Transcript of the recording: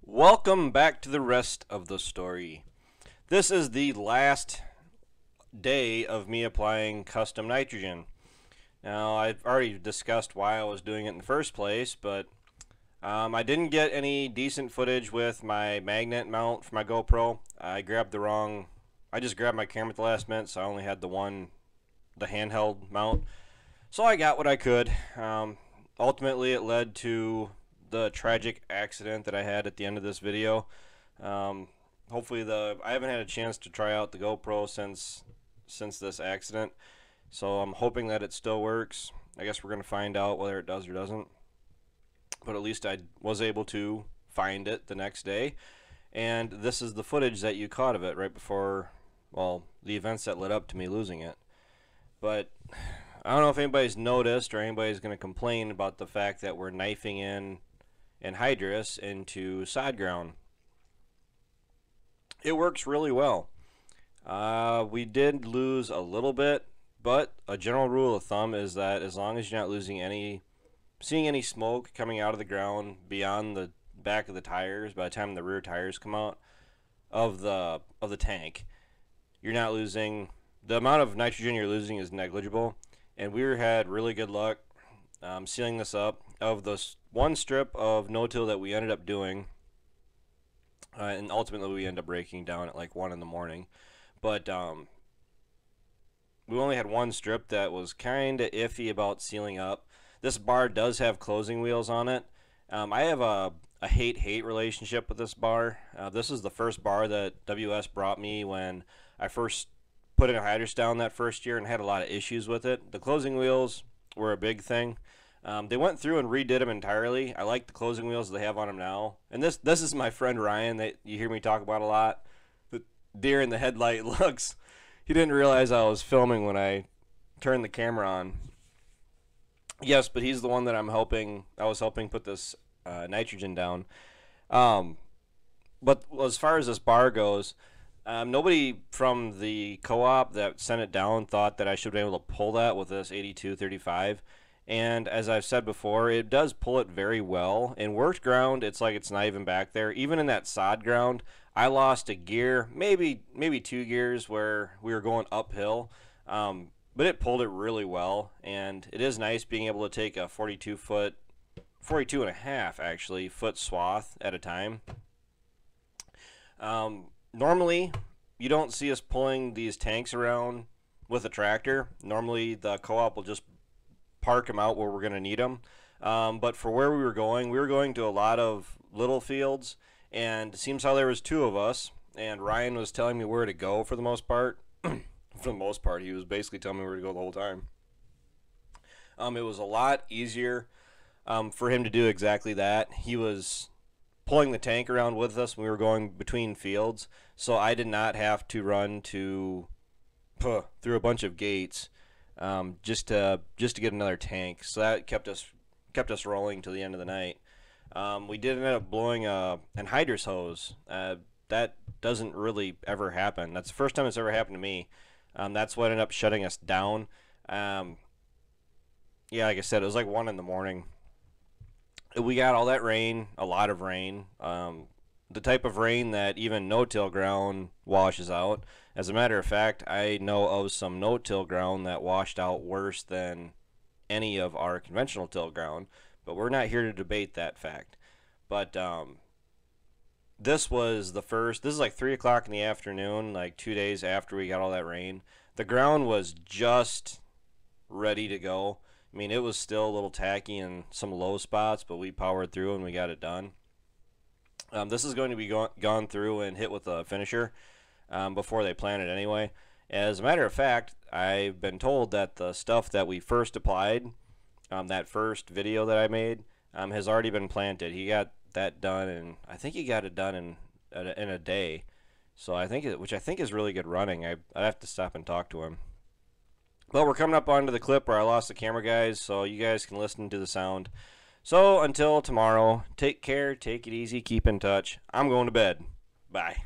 Welcome back to the rest of the story. This is the last day of me applying custom nitrogen. Now, I've already discussed why I was doing it in the first place, but I didn't get any decent footage with my magnet mount for my GoPro. I just grabbed my camera at the last minute, so I only had the handheld mount. So I got what I could. Ultimately, it led to the tragic accident that I had at the end of this video. Hopefully I haven't had a chance to try out the GoPro since this accident, so I'm hoping that it still works. I guess we're going to find out whether it does or doesn't, but at least I was able to find it the next day, and this is the footage that you caught of it right before, well, the events that led up to me losing it. But I don't know if anybody's noticed or anybody's going to complain about the fact that we're knifing in anhydrous into sod ground. It works really well. We did lose a little bit, but a general rule of thumb is that as long as you're not seeing any smoke coming out of the ground beyond the back of the tires, by the time the rear tires come out of the tank, you're not losing. The amount of nitrogen you're losing is negligible, and we had really good luck sealing this up. Of the one strip of no-till that we ended up doing, and ultimately we ended up breaking down at like 1 in the morning, but we only had one strip that was kind of iffy about sealing up. This bar does have closing wheels on it. I have a hate-hate relationship with this bar. This is the first bar that WS brought me when I first put anhydrous down that first year and had a lot of issues with it. The closing wheels were a big thing. They went through and redid them entirely. I like the closing wheels they have on them now. And this is my friend Ryan that you hear me talk about a lot. The deer in the headlight looks. He didn't realize I was filming when I turned the camera on. Yes, but he's the one that I was helping put this nitrogen down. But as far as this bar goes, nobody from the co-op that sent it down thought that I should be able to pull that with this 8235. And as I've said before, it does pull it very well. In worked ground, it's like it's not even back there. Even in that sod ground, I lost a gear, maybe 2 gears where we were going uphill. But it pulled it really well, and it is nice being able to take a 42 and a half actually foot swath at a time. Normally, you don't see us pulling these tanks around with a tractor. Normally, the co-op will just park them out where we're going to need them. But for where we were going to a lot of little fields, and it seems how there was 2 of us, and Ryan was telling me where to go for the most part. For the most part, he was basically telling me where to go the whole time. It was a lot easier for him to do exactly that. He was pulling the tank around with us when we were going between fields, so I did not have to run through a bunch of gates just to get another tank. So that kept us rolling till the end of the night. We did end up blowing an anhydrous hose. That doesn't really ever happen. That's the first time it's ever happened to me. That's what ended up shutting us down. Yeah, like I said, it was like 1 in the morning. We got all that rain, a lot of rain, the type of rain that even no-till ground washes out. As a matter of fact, I know of some no-till ground that washed out worse than any of our conventional till ground, but we're not here to debate that fact. But this is like 3 o'clock in the afternoon, like 2 days after we got all that rain. The ground was just ready to go. I mean, it was still a little tacky in some low spots, but we powered through and we got it done. This is going to be gone through and hit with a finisher before they plant it anyway. As a matter of fact, I've been told that the stuff that we first applied, that first video that I made, has already been planted. He got that done, and I think he got it done in a day. So which I think is really good running. I have to stop and talk to him. But we're coming up onto the clip where I lost the camera, guys, so you guys can listen to the sound. So until tomorrow, take care, take it easy, keep in touch. I'm going to bed. Bye.